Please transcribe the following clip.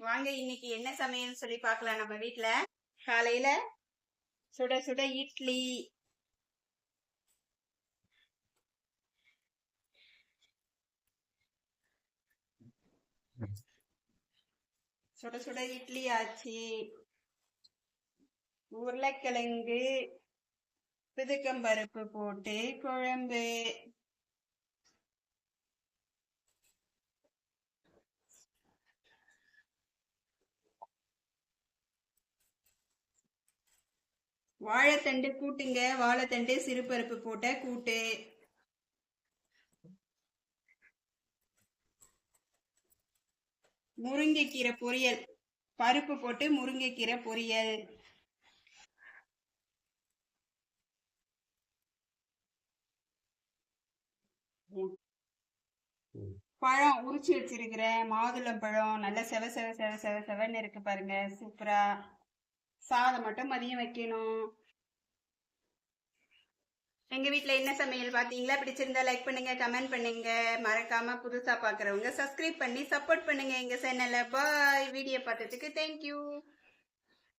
வாங்க இன்னைக்கு என்ன சமையல் சொல்லி பார்க்கலாம். நம்ம வீட்ல காலையில சுட சுட இட்லி, சுட சுட இட்லி ஆச்சு. உருளைக்கிழங்கு பிதுக்கம்பருப்பு போட்டு குழம்பு. வாழைத்தண்டு கூட்டுங்க, வாழைத்தண்டு சிறுபருப்பு போட்ட கூட்டு. முருங்கைக்கீரை பொரியல், பருப்பு போட்டு முருங்கைக்கீரை பொரியல். பழம் உரிச்சு வச்சிருக்கிறேன், மாதுளம் பழம் நல்ல செவ செவ செவ செவ செவன்னு இருக்கு பாருங்க, சூப்பரா. சாதம் மட்டும் மதியம் வைக்கணும். எங்க வீட்ல என்ன சமையல் பாத்தீங்களா? பிடிச்சிருந்தா லைக் பண்ணுங்க, கமெண்ட் பண்ணுங்க. மறக்காம புதுசா பாக்குறவங்க சப்ஸ்கிரைப் பண்ணி சப்போர்ட் பண்ணுங்க எங்க சேனலை. பாய். வீடியோ பார்த்ததுக்கு தேங்க்யூ.